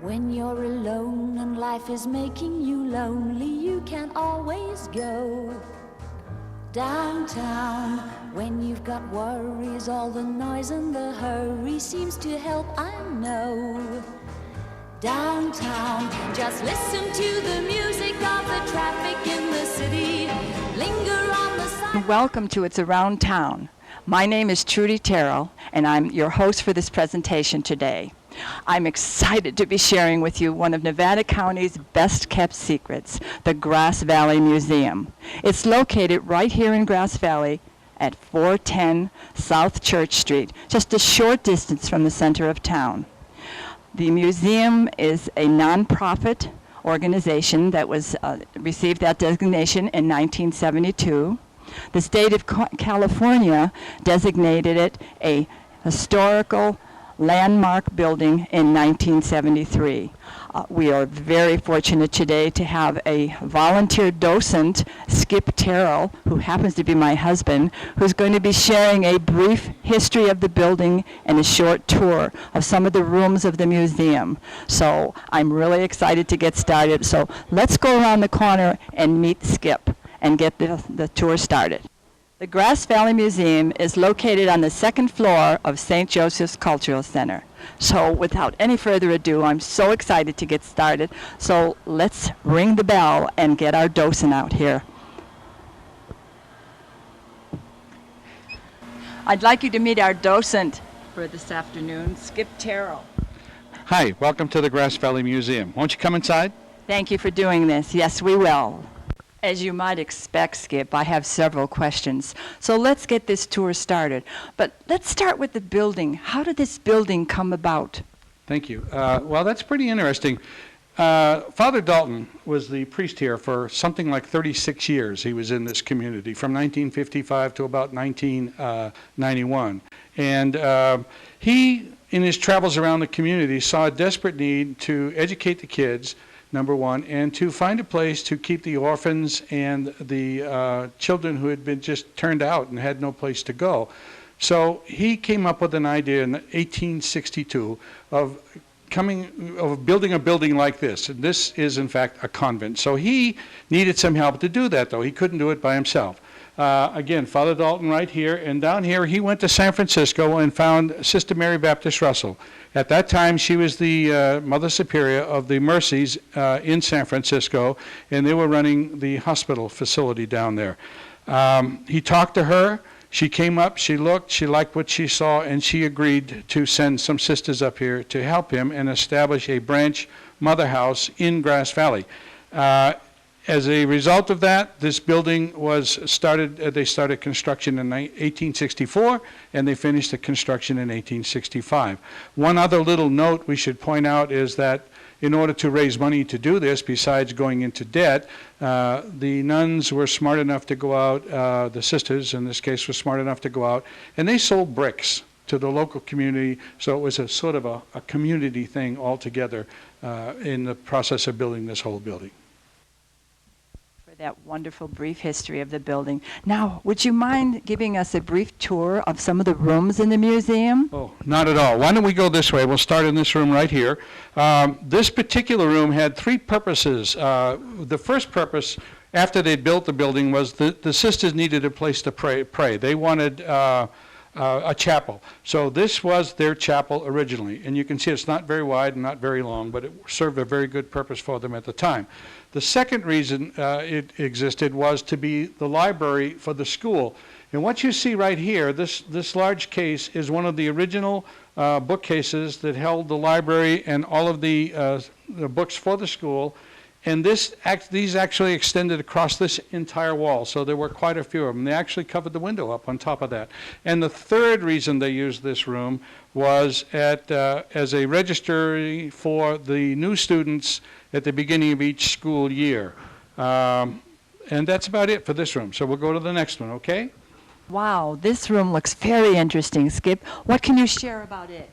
When you're alone and life is making you lonely, you can always go downtown. When you've got worries, all the noise and the hurry seems to help, I know. Downtown, just listen to the music of the traffic in the city. Linger on the side. Welcome to It's Around Town. My name is Trudy and I'm your host for this presentation today. I'm excited to be sharing with you one of Nevada County's best-kept secrets, the Grass Valley Museum. It's located right here in Grass Valley at 410 South Church Street, just a short distance from the center of town. The museum is a nonprofit organization that was received that designation in 1972. The state of California designated it a historical landmark building in 1973. We are very fortunate today to have a volunteer docent, Skip Terrell, who happens to be my husband, who's going to be sharing a brief history of the building and a short tour of some of the rooms of the museum. So I'm really excited to get started. So let's go around the corner and meet Skip and get the tour started. The Grass Valley Museum is located on the second floor of St. Joseph's Cultural Center. So without any further ado, I'm so excited to get started. So let's ring the bell and get our docent out here. I'd like you to meet our docent for this afternoon, Skip Terrell. Hi, welcome to the Grass Valley Museum. Won't you come inside? Thank you for doing this. Yes, we will. As you might expect, Skip, I have several questions. So let's get this tour started. But let's start with the building. How did this building come about? Thank you. Well, that's pretty interesting. Father Dalton was the priest here for something like 36 years. He was in this community from 1955 to about 1991. And he, in his travels around the community, saw a desperate need to educate the kids, number one, and to find a place to keep the orphans and the children who had been just turned out and had no place to go. So he came up with an idea in 1862 of building a building like this. And this is, in fact, a convent. So he needed some help to do that, though. He couldn't do it by himself. Again, Father Dalton right here, and down here he went to San Francisco and found Sister Mary Baptist Russell. At that time, she was the Mother Superior of the Mercies in San Francisco, and they were running the hospital facility down there. He talked to her. She came up, she looked, she liked what she saw, and she agreed to send some sisters up here to help him and establish a branch mother house in Grass Valley. As a result of that, this building was started, they started construction in 1864, and they finished the construction in 1865. One other little note we should point out is that in order to raise money to do this, besides going into debt, the nuns were smart enough to go out, the sisters in this case were smart enough to go out, and they sold bricks to the local community, so it was a sort of a community thing altogether in the process of building this whole building. That wonderful brief history of the building. Now, would you mind giving us a brief tour of some of the rooms in the museum? Oh, not at all. Why don't we go this way? We'll start in this room right here. This particular room had three purposes. The first purpose, after they'd built the building, was the sisters needed a place to pray. They wanted a chapel. So this was their chapel originally. And you can see it's not very wide and not very long, but it served a very good purpose for them at the time. The second reason it existed was to be the library for the school. And what you see right here, this large case is one of the original bookcases that held the library and all of the books for the school. And these actually extended across this entire wall, so there were quite a few of them. They actually covered the window up on top of that. And the third reason they used this room was as a registry for the new students at the beginning of each school year. And that's about it for this room. So we'll go to the next one, okay? Wow, this room looks very interesting, Skip. What can you share about it?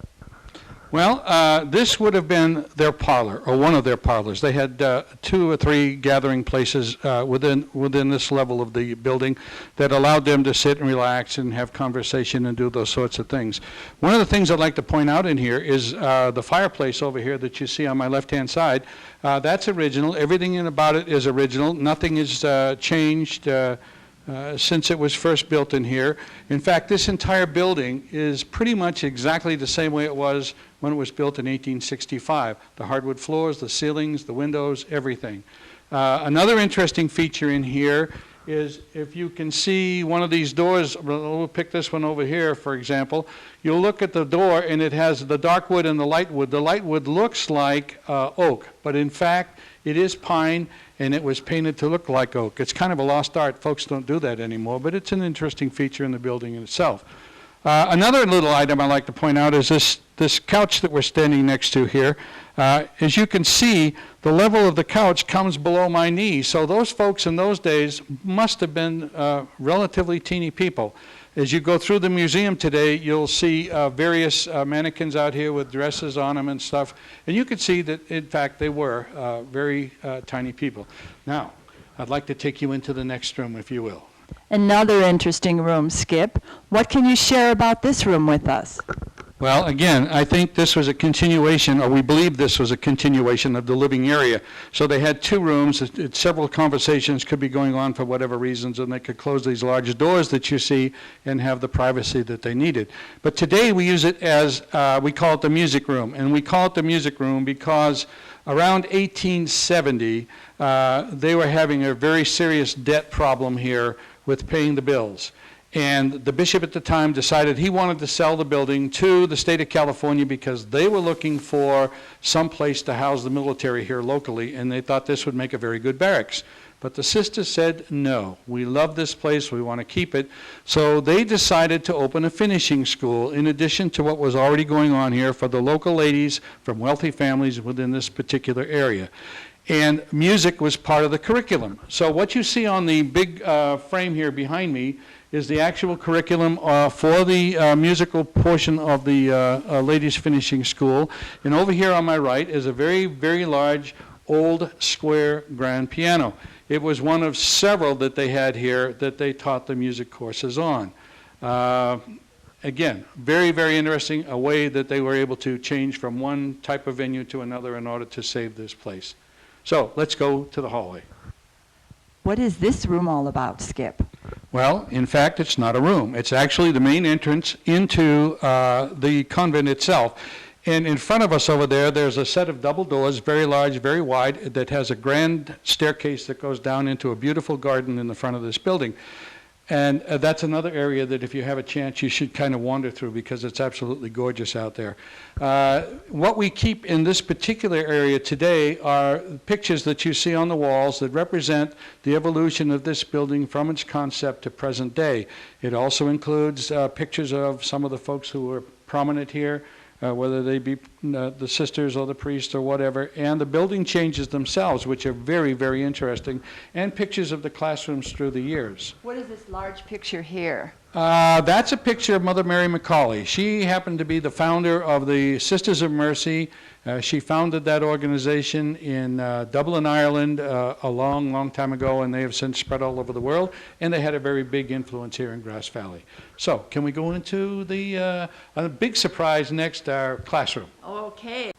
Well, this would have been their parlor, or one of their parlors. They had 2 or 3 gathering places within this level of the building that allowed them to sit and relax and have conversation and do those sorts of things. One of the things I'd like to point out in here is the fireplace over here that you see on my left-hand side. That's original. Everything about it is original. Nothing is changed since it was first built in here. In fact, this entire building is pretty much exactly the same way it was when it was built in 1865. The hardwood floors, the ceilings, the windows, everything. Another interesting feature in here is if you can see one of these doors, we'll pick this one over here, for example, you'll look at the door and it has the dark wood and the light wood. The light wood looks like oak, but in fact, it is pine, and it was painted to look like oak. It's kind of a lost art. Folks don't do that anymore, but it's an interesting feature in the building in itself. Another little item I'd like to point out is this couch that we're standing next to here. As you can see, the level of the couch comes below my knee, so those folks in those days must have been relatively teeny people. As you go through the museum today, you'll see various mannequins out here with dresses on them and stuff, and you can see that, in fact, they were very tiny people. Now, I'd like to take you into the next room, if you will. Another interesting room, Skip. What can you share about this room with us? Well, again, I think this was a continuation, or we believe this was a continuation of the living area. So they had 2 rooms. Several conversations could be going on for whatever reasons, and they could close these large doors that you see and have the privacy that they needed. But today we use it as, we call it the music room. And we call it the music room because around 1870, they were having a very serious debt problem here with paying the bills. And the bishop at the time decided he wanted to sell the building to the state of California because they were looking for some place to house the military here locally, and they thought this would make a very good barracks. But the sisters said, no, we love this place, we want to keep it. So they decided to open a finishing school in addition to what was already going on here for the local ladies from wealthy families within this particular area. And music was part of the curriculum. So what you see on the big frame here behind me is the actual curriculum for the musical portion of the ladies finishing school. And over here on my right is a very, very large old square grand piano. It was one of several that they had here that they taught the music courses on. Again, very, very interesting, a way that they were able to change from one type of venue to another in order to save this place. So let's go to the hallway. What is this room all about, Skip? Well, in fact, it's not a room. It's actually the main entrance into the convent itself. And in front of us over there, there's a set of double doors, very large, very wide, that has a grand staircase that goes down into a beautiful garden in the front of this building. And that's another area that if you have a chance, you should kind of wander through because it's absolutely gorgeous out there. What we keep in this particular area today are pictures that you see on the walls that represent the evolution of this building from its concept to present day. It also includes pictures of some of the folks who were prominent here, whether they be the sisters or the priests or whatever, and the building changes themselves, which are very, very interesting, and pictures of the classrooms through the years. What is this large picture here? That's a picture of Mother Mary McCauley. She happened to be the founder of the Sisters of Mercy. She founded that organization in Dublin, Ireland, a long, long time ago, and they have since spread all over the world, and they had a very big influence here in Grass Valley. So, can we go into the big surprise next, our classroom? Okay.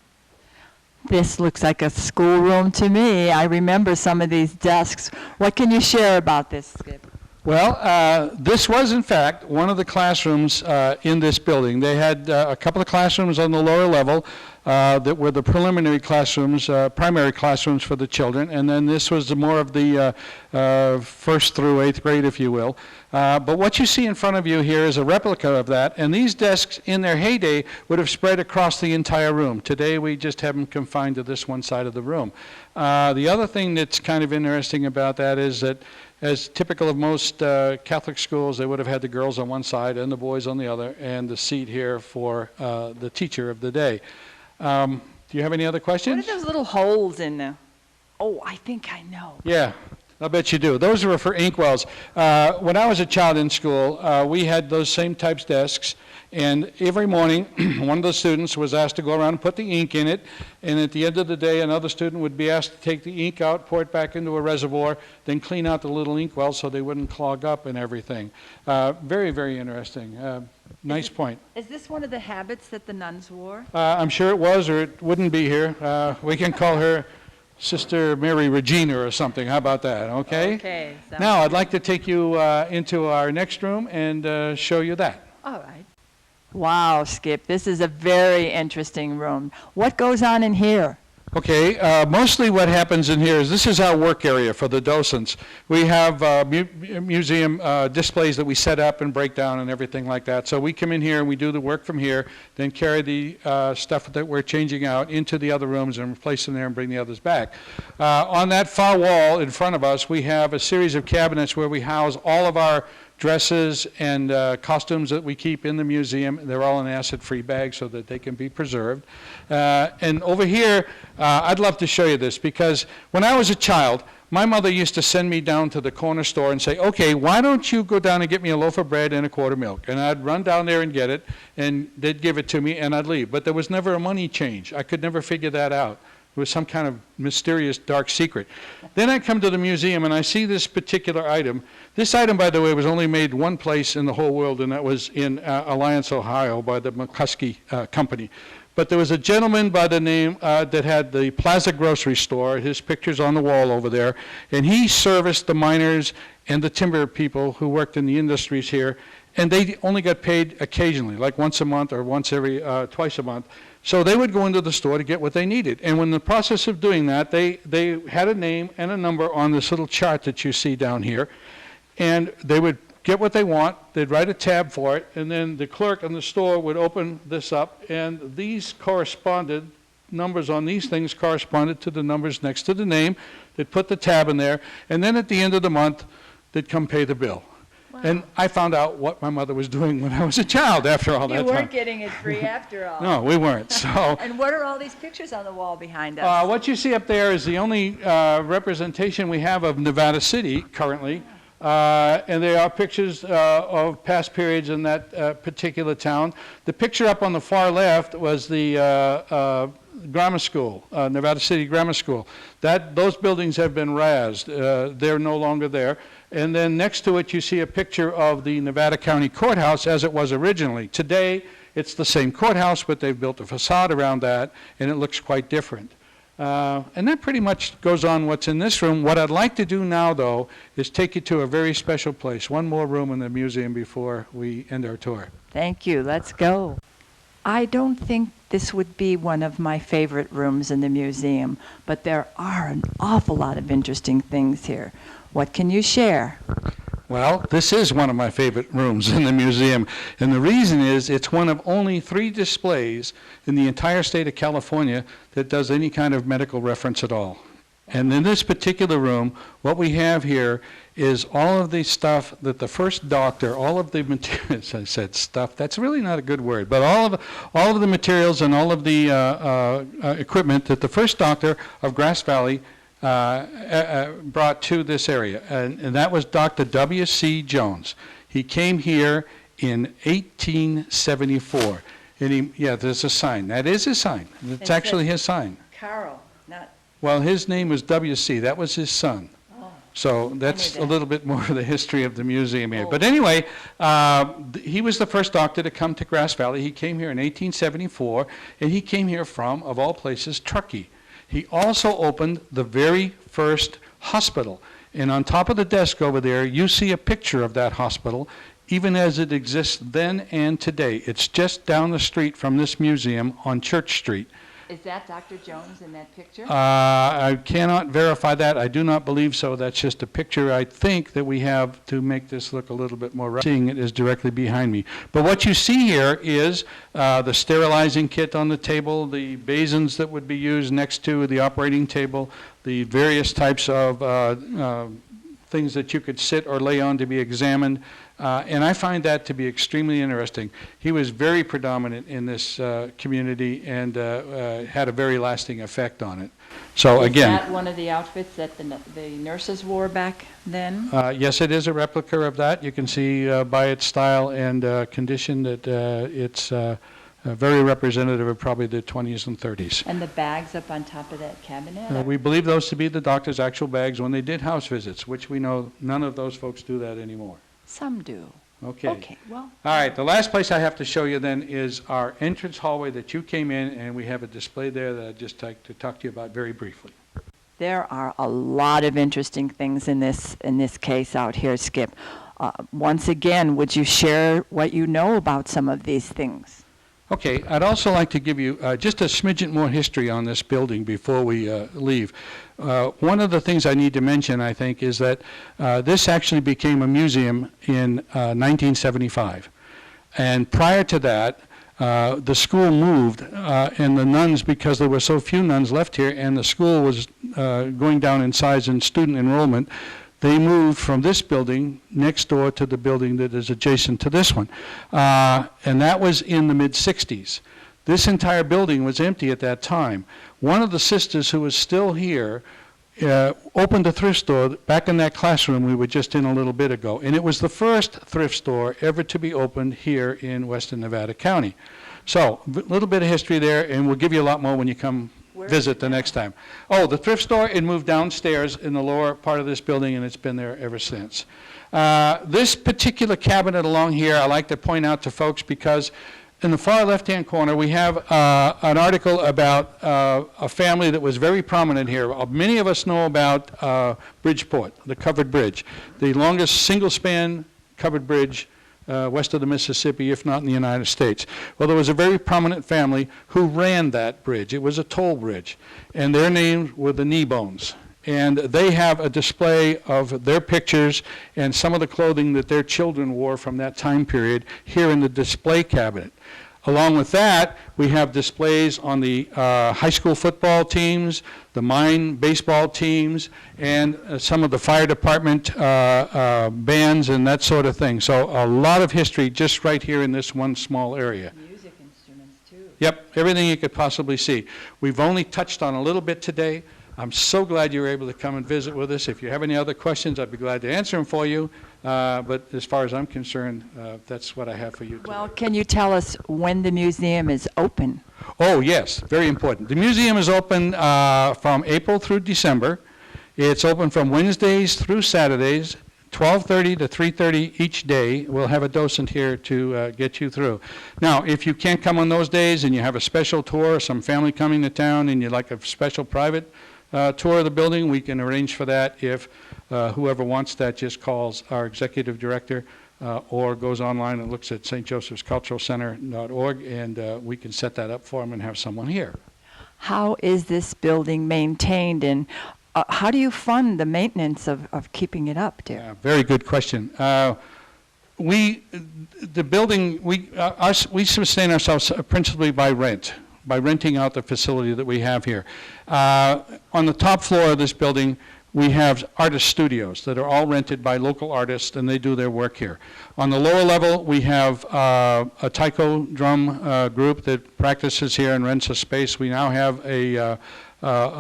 This looks like a schoolroom to me. I remember some of these desks. What can you share about this, Skip? Well, this was, in fact, one of the classrooms in this building. They had a couple of classrooms on the lower level that were the preliminary classrooms, primary classrooms for the children, and then this was more of the 1st through 8th grade, if you will. But what you see in front of you here is a replica of that, and these desks in their heyday would have spread across the entire room. Today we just have them confined to this one side of the room. The other thing that's kind of interesting about that is that as typical of most Catholic schools, they would have had the girls on one side and the boys on the other, and the seat here for the teacher of the day. Do you have any other questions? What are those little holes in the... Oh, I think I know. Yeah. I bet you do. Those were for inkwells. When I was a child in school, we had those same types desks, and every morning, one of the students was asked to go around and put the ink in it, and at the end of the day, another student would be asked to take the ink out, pour it back into a reservoir, then clean out the little inkwells so they wouldn't clog up and everything. Very, very interesting. Nice point. Is this one of the habits that the nuns wore? I'm sure it was, or it wouldn't be here. We can call her Sister Mary Regina or something. How about that? Okay? Okay. Now, I'd like to take you into our next room and show you that. All right. Wow, Skip, this is a very interesting room. What goes on in here? Okay, mostly what happens in here is this is our work area for the docents. We have museum displays that we set up and break down and everything like that. So we come in here and we do the work from here, then carry the stuff that we're changing out into the other rooms and place them there and bring the others back. On that far wall in front of us, we have a series of cabinets where we house all of our dresses and costumes that we keep in the museum. They're all in acid-free bags so that they can be preserved. And over here, I'd love to show you this because when I was a child, my mother used to send me down to the corner store and say, okay, why don't you go down and get me a loaf of bread and a quart of milk? And I'd run down there and get it, and they'd give it to me, and I'd leave. But there was never a money change. I could never figure that out. It was some kind of mysterious dark secret. Then I come to the museum and I see this particular item. This item, by the way, was only made one place in the whole world, and that was in Alliance, Ohio, by the McCuskey Company. But there was a gentleman by the name that had the Plaza Grocery Store. His picture's on the wall over there. And he serviced the miners and the timber people who worked in the industries here. And they only got paid occasionally, like once a month or twice a month. So they would go into the store to get what they needed. And in the process of doing that, they had a name and a number on this little chart that you see down here. And they would get what they want, they'd write a tab for it, and then the clerk in the store would open this up, and these numbers on these things corresponded to the numbers next to the name. They'd put the tab in there, and then at the end of the month, they'd come pay the bill. Wow. And I found out what my mother was doing when I was a child after all that time. You weren't getting it free after all. No, we weren't. So. And what are all these pictures on the wall behind us? What you see up there is the only representation we have of Nevada City currently. And they are pictures of past periods in that particular town. The picture up on the far left was the grammar school, Nevada City Grammar School. Those buildings have been razed. They're no longer there. And then next to it, you see a picture of the Nevada County Courthouse as it was originally. Today, it's the same courthouse, but they've built a facade around that, and it looks quite different. And that pretty much goes on what's in this room. What I'd like to do now, though, is take you to a very special place, one more room in the museum before we end our tour. Thank you. Let's go. I don't think this would be one of my favorite rooms in the museum, but there are an awful lot of interesting things here. What can you share? Well, this is one of my favorite rooms in the museum, and the reason is it's one of only 3 displays in the entire state of California that does any kind of medical reference at all. And in this particular room, what we have here is all of the stuff that the first doctor, all of the materials, I said stuff, that's really not a good word, but all of the materials and all of the equipment that the first doctor of Grass Valley brought to this area, and that was Dr. W.C. Jones. He came here in 1874, and there's a sign. That is his sign. It's actually his sign. Carl, not... Well, his name was W.C. That was his son. Oh. So that's a little bit more of the history of the museum here. Oh. But anyway, he was the first doctor to come to Grass Valley. He came here in 1874, and he came here from, of all places, Truckee. He also opened the very first hospital. And on top of the desk over there, you see a picture of that hospital, even as it exists then and today. It's just down the street from this museum on Church Street. Is that Dr. Jones in that picture? I cannot verify that. I do not believe so. That's just a picture, I think, that we have to make this look a little bit more right. Seeing it is directly behind me. But what you see here is the sterilizing kit on the table, the basins that would be used next to the operating table, the various types of things that you could sit or lay on to be examined. And I find that to be extremely interesting. He was very predominant in this community and had a very lasting effect on it. So again, Is that one of the outfits that the nurses wore back then? yes, it is a replica of that. You can see by its style and condition that it's very representative of probably the 20s and 30s. And the bags up on top of that cabinet? We believe those to be the doctor's actual bags when they did house visits, which we know none of those folks do that anymore. Some do. Okay. Okay, well. All right, the last place I have to show you then is our entrance hallway that you came in, and we have a display there that I'd just like to talk to you about very briefly. There are a lot of interesting things in this case out here, Skip. Once again, would you share what you know about some of these things? Okay, I'd also like to give you just a smidgen more history on this building before we leave. One of the things I need to mention, I think, is that this actually became a museum in 1975. And prior to that, the school moved, and the nuns, because there were so few nuns left here, and the school was going down in size and student enrollment, they moved from this building next door to the building that is adjacent to this one. And that was in the mid-60s. This entire building was empty at that time. One of the sisters who was still here opened a thrift store back in that classroom we were just in a little bit ago. And it was the first thrift store ever to be opened here in Western Nevada County. So a little bit of history there, and we'll give you a lot more when you come visit the next time. Oh, the thrift store, it moved downstairs in the lower part of this building, and it's been there ever since. This particular cabinet along here, I like to point out to folks because in the far left-hand corner, we have an article about a family that was very prominent here. Many of us know about Bridgeport, the covered bridge, the longest single-span covered bridge west of the Mississippi, if not in the United States. Well, there was a very prominent family who ran that bridge. It was a toll bridge, and their names were the Kneebones. And they have a display of their pictures and some of the clothing that their children wore from that time period here in the display cabinet. Along with that, we have displays on the high school football teams, the mine baseball teams, and some of the fire department bands and that sort of thing. So a lot of history just right here in this one small area. Music instruments, too. Yep, everything you could possibly see. We've only touched on a little bit today. I'm so glad you were able to come and visit with us. If you have any other questions, I'd be glad to answer them for you. But as far as I'm concerned, that's what I have for you today. Well, can you tell us when the museum is open? Oh, yes, very important. The museum is open from April through December. It's open from Wednesdays through Saturdays, 12:30 to 3:30 each day. We'll have a docent here to get you through. Now, if you can't come on those days and you have a special tour, some family coming to town, and you'd like a special private tour of the building, we can arrange for that if whoever wants that just calls our executive director or goes online and looks at stjosephsculturalcenter.org, and we can set that up for them and have someone here. How is this building maintained, and how do you fund the maintenance of keeping it up, dear? Yeah, very good question. We sustain ourselves principally by rent, by renting out the facility that we have here. On the top floor of this building, we have artist studios that are all rented by local artists, and they do their work here. On the lower level, we have a taiko drum group that practices here and rents a space. We now have a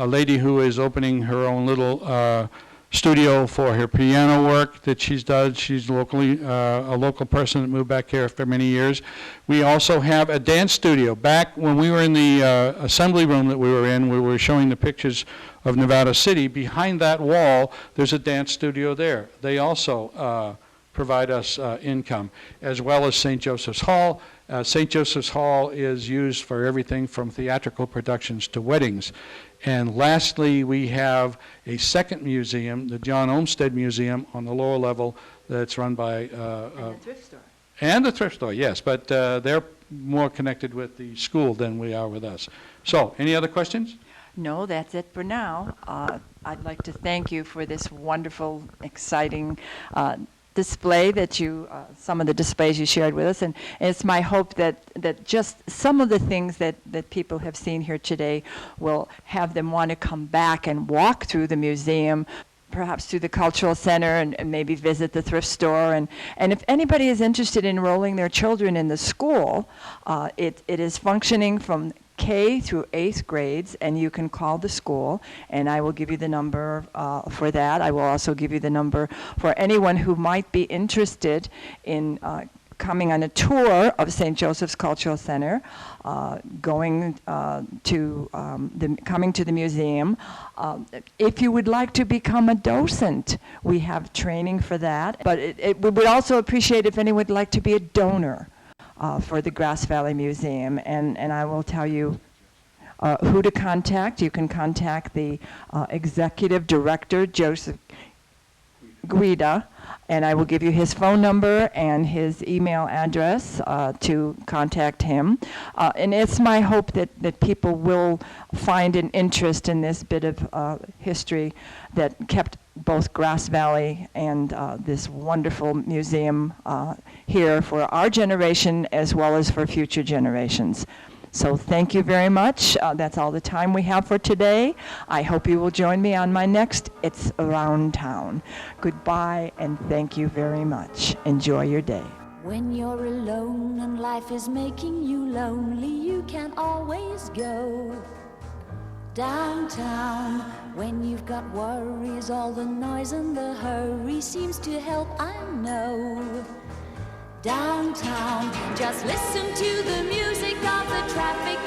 lady who is opening her own little studio for her piano work that she's done. She's locally a local person that moved back here for many years. We also have a dance studio. Back when we were in the assembly room that we were in, we were showing the pictures of Nevada City. Behind that wall, there's a dance studio there. They also provide us income, as well as St. Joseph's Hall. St. Joseph's Hall is used for everything from theatrical productions to weddings. And lastly, we have a second museum, the John Olmsted Museum, on the lower level that's run by... and the thrift store. And the thrift store, yes, but they're more connected with the school than we are with us. So, any other questions? No, that's it for now. I'd like to thank you for this wonderful, exciting display that some of the displays you shared with us, and it's my hope that just some of the things that people have seen here today will have them want to come back and walk through the museum perhaps through the cultural center and maybe visit the thrift store. And if anybody is interested in enrolling their children in the school, it is functioning from K through 8th grades, and you can call the school, and I will give you the number for that. I will also give you the number for anyone who might be interested in coming on a tour of St. Joseph's Cultural Center, coming to the museum. If you would like to become a docent, we have training for that. But we would also appreciate if anyone would like to be a donor for the Grass Valley Museum. And I will tell you who to contact. You can contact the executive director, Joseph Guida, and I will give you his phone number and his email address to contact him. And it's my hope that people will find an interest in this bit of history that kept both Grass Valley and this wonderful museum here for our generation as well as for future generations. So thank you very much. That's all the time we have for today. I hope you will join me on my next It's Around Town. Goodbye and thank you very much. Enjoy your day. When you're alone and life is making you lonely, you can always go downtown. When you've got worries, all the noise and the hurry seems to help, I know. Downtown, just listen to the music of the traffic